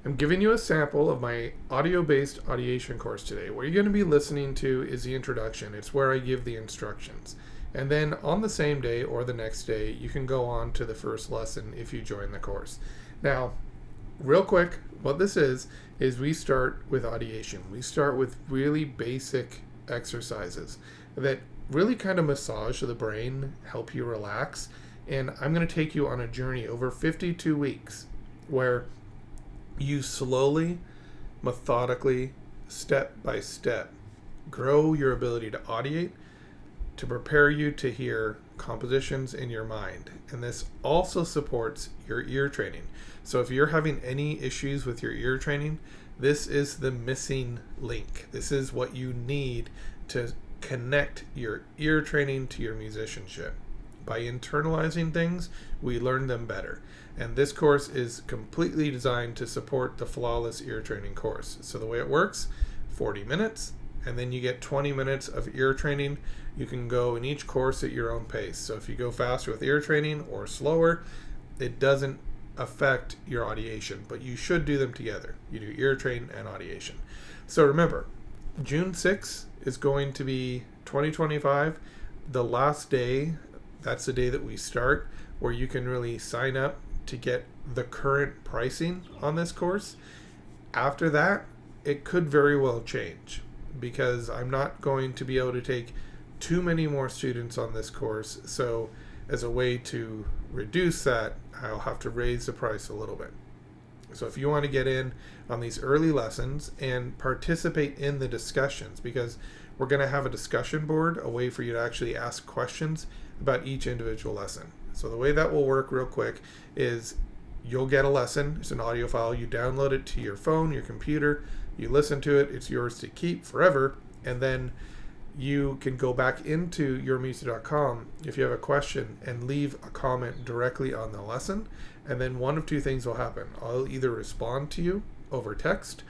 I'm giving you a sample of my audio-based Audiation course today. What you're going to be listening to is the introduction. It's where I give the instructions. And then on the same day or the next day, you can go on to the first lesson if you join the course. Now, real quick, what this is we start with Audiation. We start with really basic exercises that really kind of massage the brain, help you relax. And I'm going to take you on a journey over 52 weeks where you slowly, methodically, step by step, grow your ability to audiate, to prepare you to hear compositions in your mind. And this also supports your ear training. So if you're having any issues with your ear training, this is the missing link. This is what you need to connect your ear training to your musicianship. By internalizing things, we learn them better. And this course is completely designed to support the flawless ear training course. So the way it works, 40 minutes, and then you get 20 minutes of ear training. You can go in each course at your own pace. So if you go faster with ear training or slower, it doesn't affect your audiation, but you should do them together. You do ear train and audiation. So remember, June 6th is going to be 2025. The last day, that's the day that we start, where you can really sign up to get the current pricing on this course. After that, it could very well change because I'm not going to be able to take too many more students on this course. So as a way to reduce that, I'll have to raise the price a little bit. So if you want to get in on these early lessons and participate in the discussions, because we're going to have a discussion board, a way for you to actually ask questions about each individual lesson. So the way that will work real quick is you'll get a lesson. It's an audio file. You download it to your phone, your computer. You listen to it. It's yours to keep forever. And then you can go back into UreMusic.com if you have a question and leave a comment directly on the lesson. And then one of two things will happen. I'll either respond to you over text,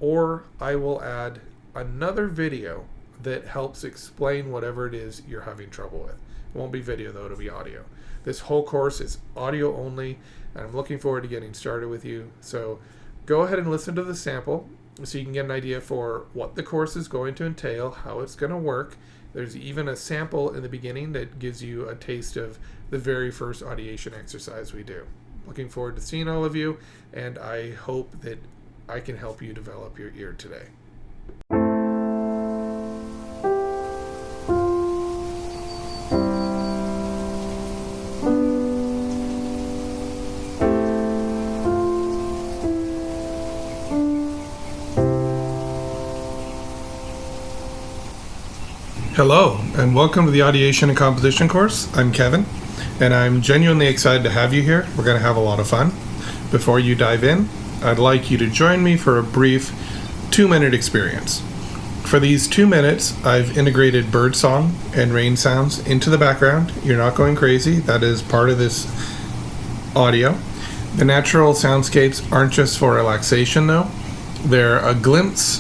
or I will add another video that helps explain whatever it is you're having trouble with. It won't be video though, it'll be audio. This whole course is audio only, and I'm looking forward to getting started with you. So go ahead and listen to the sample so you can get an idea for what the course is going to entail, how it's going to work. There's even a sample in the beginning that gives you a taste of the very first audiation exercise we do. Looking forward to seeing all of you, and I hope that I can help you develop your ear today. Hello, and welcome to the Audiation and Composition course. I'm Kevin, and I'm genuinely excited to have you here. We're going to have a lot of fun. Before you dive in, I'd like you to join me for a brief 2-minute experience. For these 2 minutes, I've integrated bird song and rain sounds into the background. You're not going crazy. That is part of this audio. The natural soundscapes aren't just for relaxation, though. They're a glimpse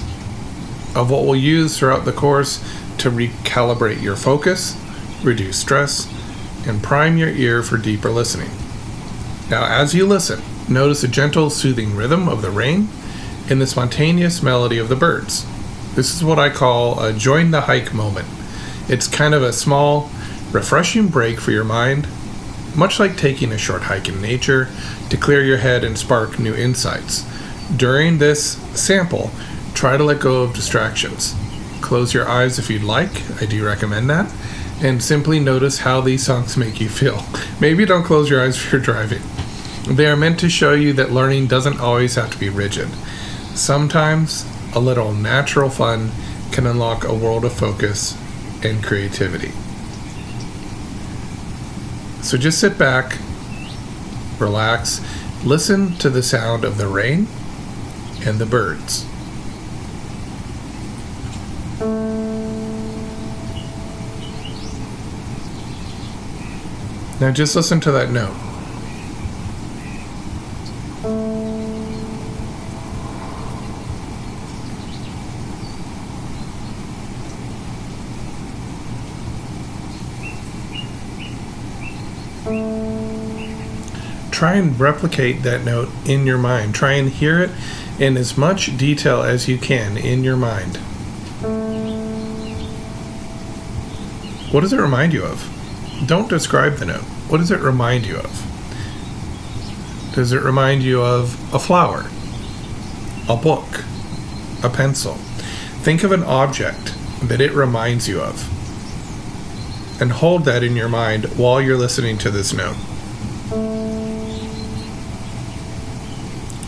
of what we'll use throughout the course to recalibrate your focus, reduce stress, and prime your ear for deeper listening. Now, as you listen, notice the gentle, soothing rhythm of the rain and the spontaneous melody of the birds. This is what I call a join the hike moment. It's kind of a small, refreshing break for your mind, much like taking a short hike in nature to clear your head and spark new insights. During this sample, try to let go of distractions. Close your eyes if you'd like. I do recommend that. And simply notice how these songs make you feel. Maybe don't close your eyes if you're driving. They are meant to show you that learning doesn't always have to be rigid. Sometimes a little natural fun can unlock a world of focus and creativity. So just sit back, relax, listen to the sound of the rain and the birds. Now just listen to that note. try and replicate that note in your mind. Try and hear it in as much detail as you can in your mind. What does it remind you of? Don't describe the note. What does it remind you of? Does it remind you of a flower, a book, a pencil? Think of an object that it reminds you of, and hold that in your mind while you're listening to this note.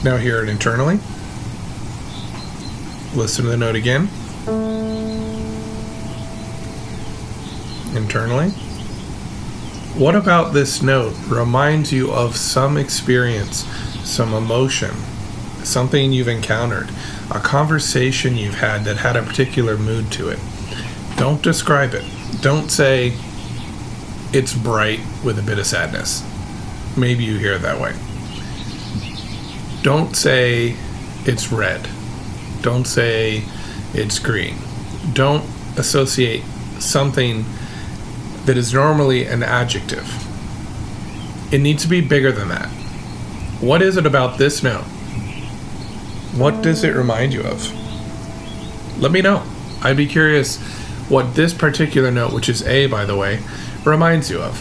Now hear it internally. Listen to the note again. Internally. What about this note reminds you of some experience, some emotion, something you've encountered, a conversation you've had that had a particular mood to it? Don't describe it. Don't say it's bright with a bit of sadness. Maybe you hear it that way. Don't say it's red. Don't say it's green. Don't associate something that is normally an adjective. It needs to be bigger than that. What is it about this note? What does it remind you of? Let me know. I'd be curious what this particular note, which is A, by the way, reminds you of.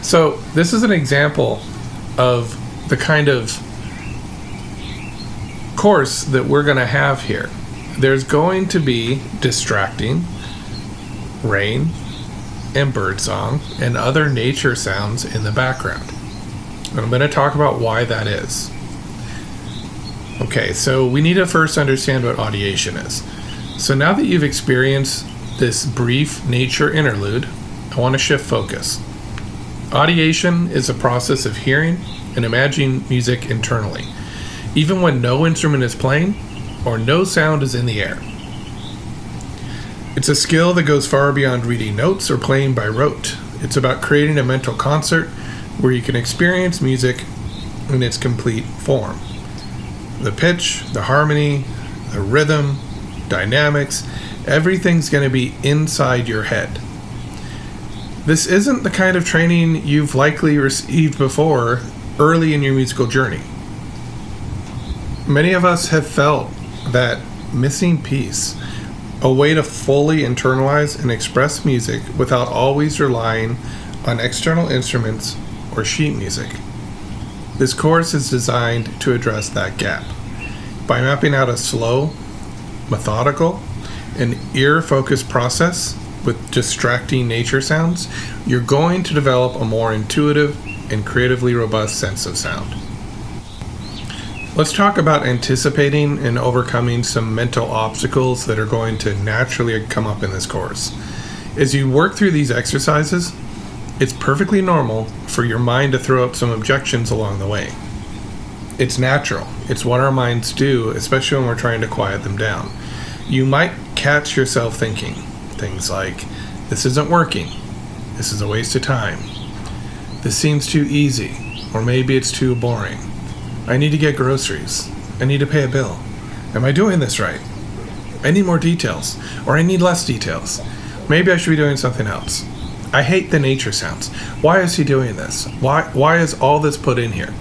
So this is an example of the kind of course that we're going to have here. There's going to be distracting, rain, and birdsong, and other nature sounds in the background. And I'm going to talk about why that is. Okay, so we need to first understand what audiation is. So now that you've experienced this brief nature interlude, I want to shift focus. Audiation is a process of hearing and imagining music internally, even when no instrument is playing or no sound is in the air. It's a skill that goes far beyond reading notes or playing by rote. It's about creating a mental concert where you can experience music in its complete form. The pitch, the harmony, the rhythm, dynamics, everything's going to be inside your head. This isn't the kind of training you've likely received before early in your musical journey. Many of us have felt that missing piece, a way to fully internalize and express music without always relying on external instruments or sheet music. This course is designed to address that gap. By mapping out a slow, methodical, and ear-focused process with distracting nature sounds, you're going to develop a more intuitive and creatively robust sense of sound. Let's talk about anticipating and overcoming some mental obstacles that are going to naturally come up in this course. As you work through these exercises, it's perfectly normal for your mind to throw up some objections along the way. It's natural. It's what our minds do, especially when we're trying to quiet them down. You might catch yourself thinking things like, this isn't working, this is a waste of time, this seems too easy, or maybe it's too boring. I need to get groceries. I need to pay a bill. Am I doing this right? I need more details, or I need less details. Maybe I should be doing something else. I hate the nature sounds. Why is he doing this? Why is all this put in here?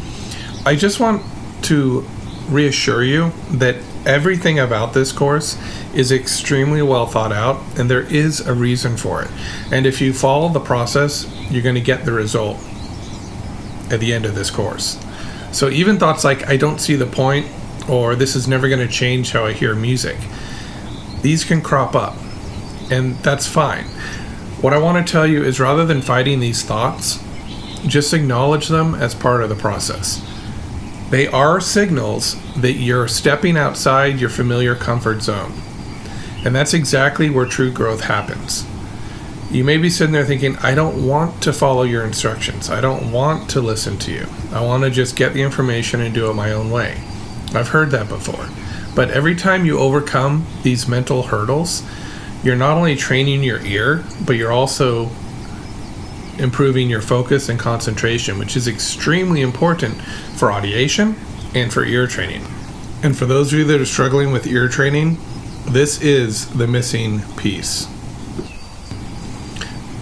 I just want to reassure you that everything about this course is extremely well thought out, and there is a reason for it. And if you follow the process, you're going to get the result at the end of this course. So even thoughts like, I don't see the point, or this is never going to change how I hear music, these can crop up, and that's fine. What I want to tell you is, rather than fighting these thoughts, just acknowledge them as part of the process. They are signals that you're stepping outside your familiar comfort zone. And that's exactly where true growth happens. You may be sitting there thinking, I don't want to follow your instructions. I don't want to listen to you. I want to just get the information and do it my own way. I've heard that before. But every time you overcome these mental hurdles, you're not only training your ear, but you're also improving your focus and concentration, which is extremely important for audiation and for ear training. And for those of you that are struggling with ear training, this is the missing piece.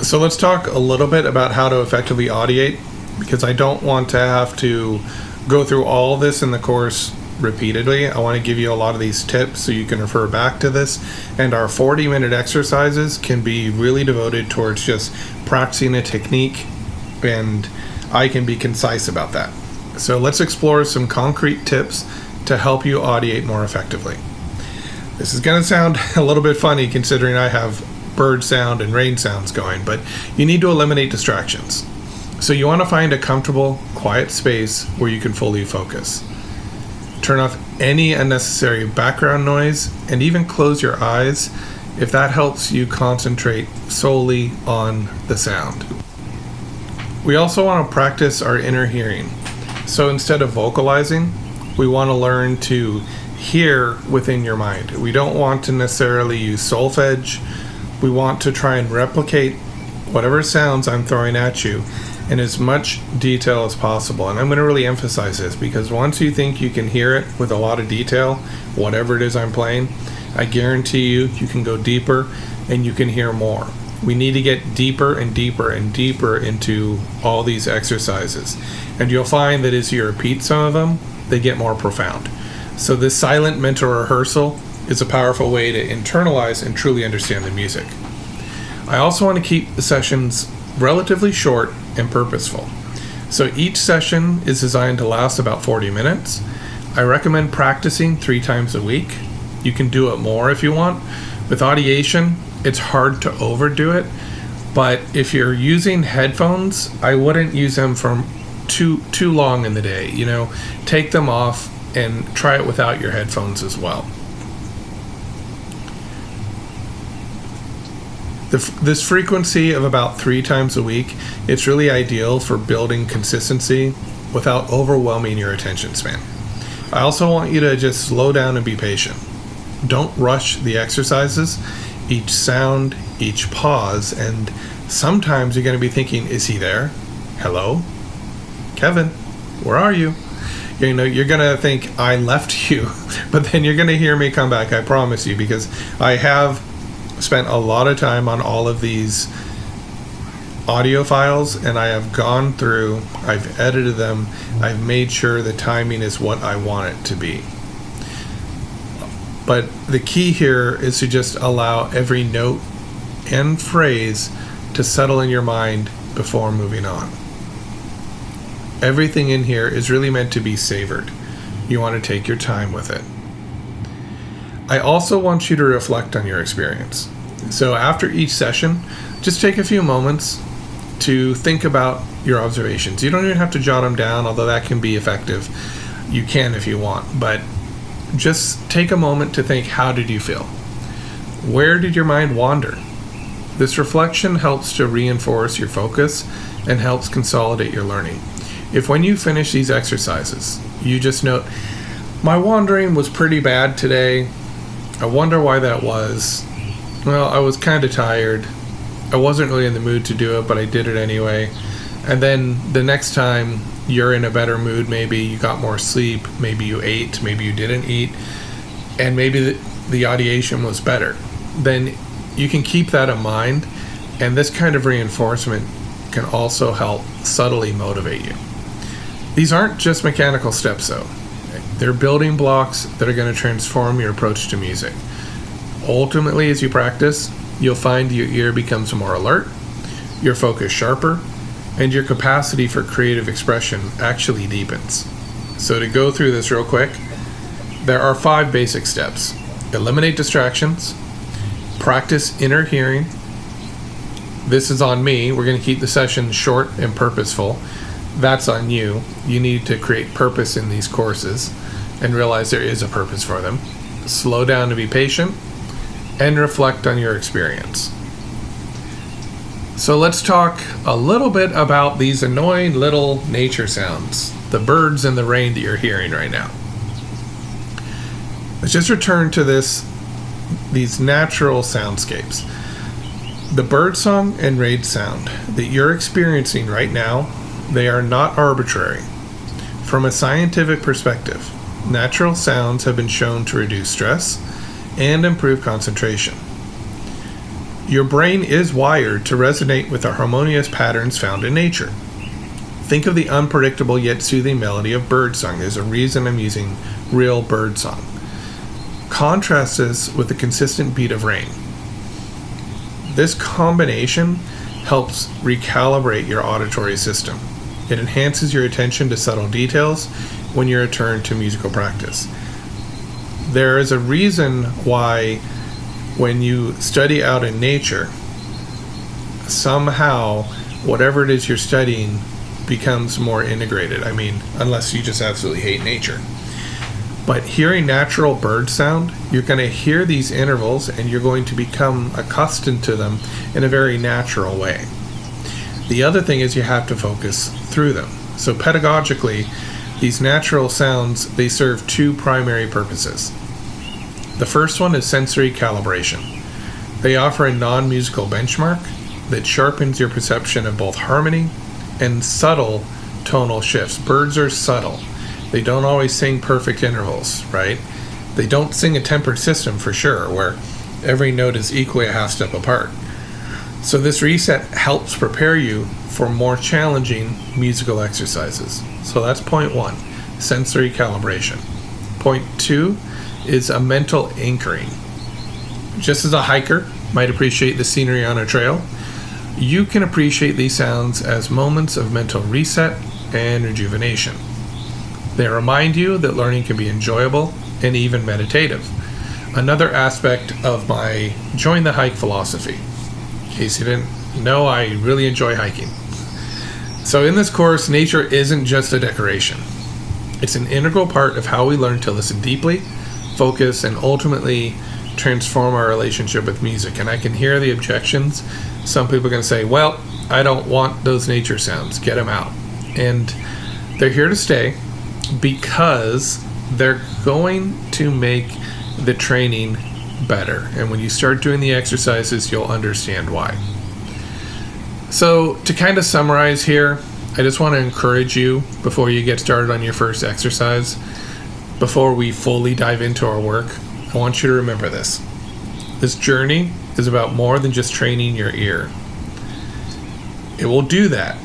So let's talk a little bit about how to effectively audiate because I don't want to have to go through all this in the course repeatedly. I want to give you a lot of these tips so you can refer back to this. And our 40-minute exercises can be really devoted towards just practicing a technique, and I can be concise about that. So let's explore some concrete tips to help you audiate more effectively. This is going to sound a little bit funny considering I have bird sound and rain sounds going, but you need to eliminate distractions. So you want to find a comfortable, quiet space where you can fully focus. Turn off any unnecessary background noise and even close your eyes if that helps you concentrate solely on the sound. We also want to practice our inner hearing. So instead of vocalizing, we want to learn to hear within your mind. We don't want to necessarily use solfege. We want to try and replicate whatever sounds I'm throwing at you in as much detail as possible. And I'm going to really emphasize this, because once you think you can hear it with a lot of detail, whatever it is I'm playing, I guarantee you can go deeper and you can hear more. We need to get deeper and deeper and deeper into all these exercises. And you'll find that as you repeat some of them, they get more profound. So this silent mental rehearsal is a powerful way to internalize and truly understand the music. I also want to keep the sessions relatively short and purposeful. So each session is designed to last about 40 minutes. I recommend practicing 3 times a week. You can do it more if you want. With Audiation, it's hard to overdo it, but if you're using headphones, I wouldn't use them for too long in the day. Take them off and try it without your headphones as well. This frequency of about 3 times a week, it's really ideal for building consistency without overwhelming your attention span. I also want you to just slow down and be patient. Don't rush the exercises, each sound, each pause, and sometimes you're going to be thinking, is he there? Hello? Kevin, where are you? You're going to think I left you, but then you're going to hear me come back, I promise you, because I have spent a lot of time on all of these audio files, and I have gone through, I've edited them, I've made sure the timing is what I want it to be. But the key here is to just allow every note and phrase to settle in your mind before moving on. Everything in here is really meant to be savored. You want to take your time with it. I also want you to reflect on your experience. So after each session, just take a few moments to think about your observations. You don't even have to jot them down, although that can be effective. You can if you want, but just take a moment to think, how did you feel? Where did your mind wander? This reflection helps to reinforce your focus and helps consolidate your learning. If when you finish these exercises, you just note, my wandering was pretty bad today. I wonder why that was. Well, I was kind of tired. I wasn't really in the mood to do it, but I did it anyway. And then the next time you're in a better mood, maybe you got more sleep, maybe you ate, maybe you didn't eat, and maybe the audiation was better. Then you can keep that in mind, and this kind of reinforcement can also help subtly motivate you. These aren't just mechanical steps though. They're building blocks that are going to transform your approach to music. Ultimately, as you practice, you'll find your ear becomes more alert, your focus sharper, and your capacity for creative expression actually deepens. So to go through this real quick, there are 5 basic steps. Eliminate distractions, practice inner hearing. This is on me. We're going to keep the session short and purposeful. That's on you. You need to create purpose in these courses and realize there is a purpose for them. Slow down to be patient and reflect on your experience. So let's talk a little bit about these annoying little nature sounds, the birds and the rain that you're hearing right now. Let's just return to these natural soundscapes. The bird song and rain sound that you're experiencing right now, they are not arbitrary. From a scientific perspective, natural sounds have been shown to reduce stress and improve concentration. Your brain is wired to resonate with the harmonious patterns found in nature. Think of the unpredictable yet soothing melody of birdsong. There's a reason I'm using real birdsong. Contrast this with the consistent beat of rain. This combination helps recalibrate your auditory system. It enhances your attention to subtle details when you return to musical practice. There is a reason why when you study out in nature, somehow whatever it is you're studying becomes more integrated. I mean, unless you just absolutely hate nature. But hearing natural bird sound, you're going to hear these intervals and you're going to become accustomed to them in a very natural way. The other thing is you have to focus through them. So pedagogically, these natural sounds, they serve two primary purposes. The first one is sensory calibration. They offer a non-musical benchmark that sharpens your perception of both harmony and subtle tonal shifts. Birds are subtle. They don't always sing perfect intervals, right? They don't sing a tempered system for sure, where every note is equally a half step apart. So this reset helps prepare you for more challenging musical exercises. So that's point one, sensory calibration. Point two is a mental anchoring. Just as a hiker might appreciate the scenery on a trail, you can appreciate these sounds as moments of mental reset and rejuvenation. They remind you that learning can be enjoyable and even meditative. Another aspect of my Join the Hike philosophy. In case you didn't know, I really enjoy hiking. So in this course, nature isn't just a decoration. It's an integral part of how we learn to listen deeply, focus, and ultimately transform our relationship with music. And I can hear the objections. Some people are going to say, well, I don't want those nature sounds. Get them out. And they're here to stay because they're going to make the training better. And when you start doing the exercises, you'll understand why. So to kind of summarize here, I just want to encourage you before you get started on your first exercise, before we fully dive into our work, I want you to remember this. This journey is about more than just training your ear. It will do that,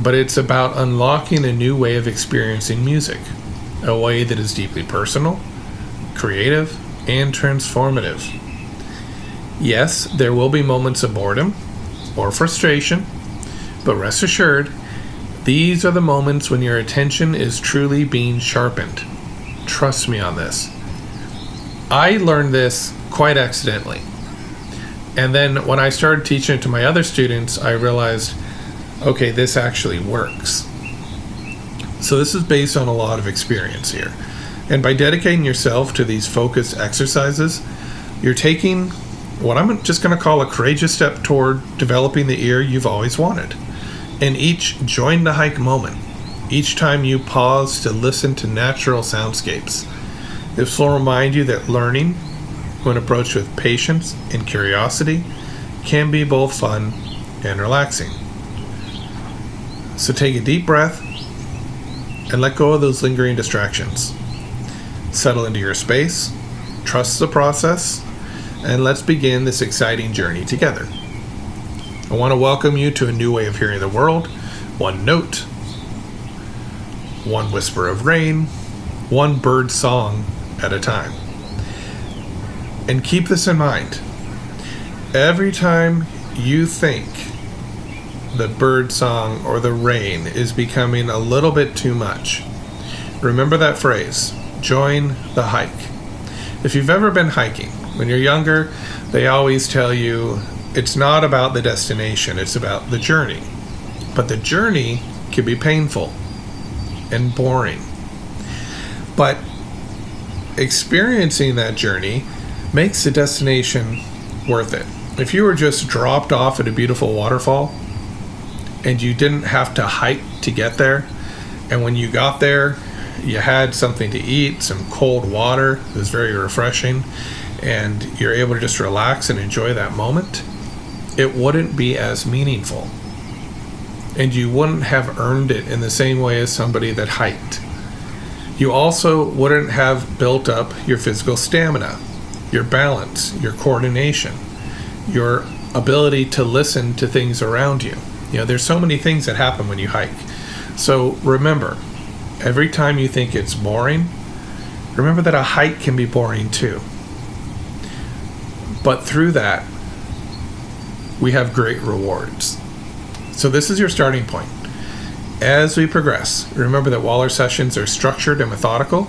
but it's about unlocking a new way of experiencing music, a way that is deeply personal, creative, and transformative. Yes, there will be moments of boredom or frustration, but rest assured, these are the moments when your attention is truly being sharpened. Trust me on this. I learned this quite accidentally. And then when I started teaching it to my other students, I realized, okay, this actually works. So this is based on a lot of experience here. And by dedicating yourself to these focused exercises, you're taking what I'm just going to call a courageous step toward developing the ear you've always wanted. And each Join the Hike moment, each time you pause to listen to natural soundscapes, this will remind you that learning, when approached with patience and curiosity, can be both fun and relaxing. So take a deep breath and let go of those lingering distractions. Settle into your space, trust the process, and let's begin this exciting journey together. I want to welcome you to a new way of hearing the world, one note, one whisper of rain, one bird song at a time. And keep this in mind. Every time you think the bird song or the rain is becoming a little bit too much, remember that phrase, join the hike. If you've ever been hiking, when you're younger, they always tell you it's not about the destination, it's about the journey. But the journey can be painful and boring. But experiencing that journey makes the destination worth it. If you were just dropped off at a beautiful waterfall and you didn't have to hike to get there, and when you got there, you had something to eat, some cold water, it was very refreshing, and you're able to just relax and enjoy that moment, it wouldn't be as meaningful. And you wouldn't have earned it in the same way as somebody that hiked. You also wouldn't have built up your physical stamina, your balance, your coordination, your ability to listen to things around you. You know, there's so many things that happen when you hike. So remember, every time you think it's boring, remember that a hike can be boring too. But through that, we have great rewards. So this is your starting point. As we progress, remember that while our sessions are structured and methodical,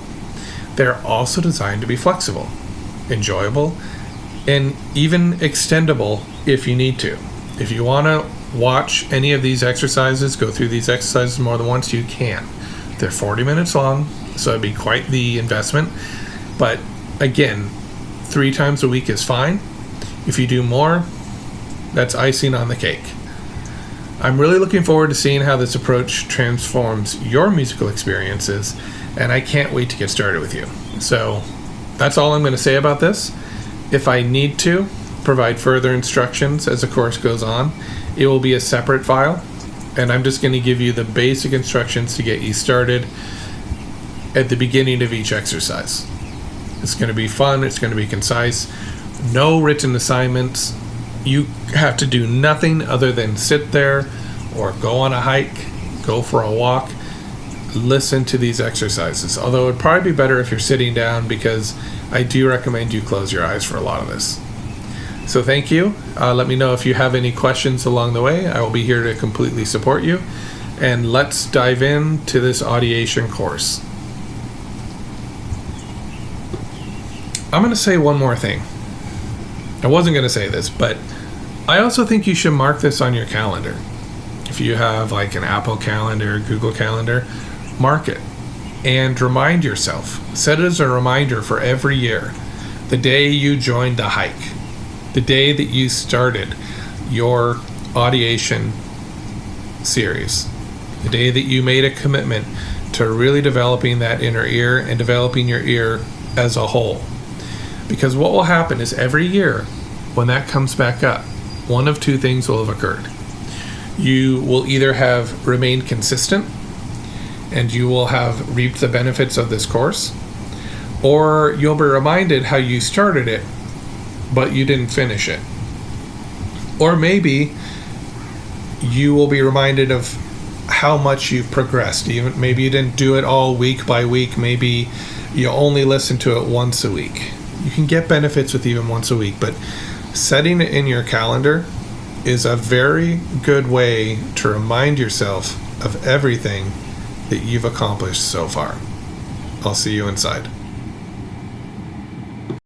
they're also designed to be flexible, enjoyable, and even extendable if you need to. If you want to watch any of these exercises, go through these exercises more than once, you can. They're 40 minutes long, so it'd be quite the investment. But again, 3 times a week is fine. If you do more, that's icing on the cake. I'm really looking forward to seeing how this approach transforms your musical experiences, and I can't wait to get started with you. So that's all I'm going to say about this. If I need to provide further instructions as the course goes on, it will be a separate file, and I'm just going to give you the basic instructions to get you started at the beginning of each exercise. It's going to be fun, it's going to be concise, no written assignments. You have to do nothing other than sit there or go on a hike, go for a walk, listen to these exercises. Although it would probably be better if you're sitting down, because I do recommend you close your eyes for a lot of this. So thank you. Let me know if you have any questions along the way. I will be here to completely support you. And let's dive into this Audiation course. I'm going to say one more thing. I wasn't going to say this, but I also think you should mark this on your calendar. If you have like an Apple Calendar, Google Calendar, mark it and remind yourself. Set it as a reminder for every year. The day you joined the hike, the day that you started your Audiation series, the day that you made a commitment to really developing that inner ear and developing your ear as a whole. Because what will happen is every year when that comes back up, one of 2 things will have occurred. You will either have remained consistent and you will have reaped the benefits of this course, or you'll be reminded how you started it, but you didn't finish it. Or maybe you will be reminded of how much you've progressed. Even maybe you didn't do it all week by week. Maybe you only listen to it once a week. You can get benefits with even once a week, but setting it in your calendar is a very good way to remind yourself of everything that you've accomplished so far. I'll see you inside.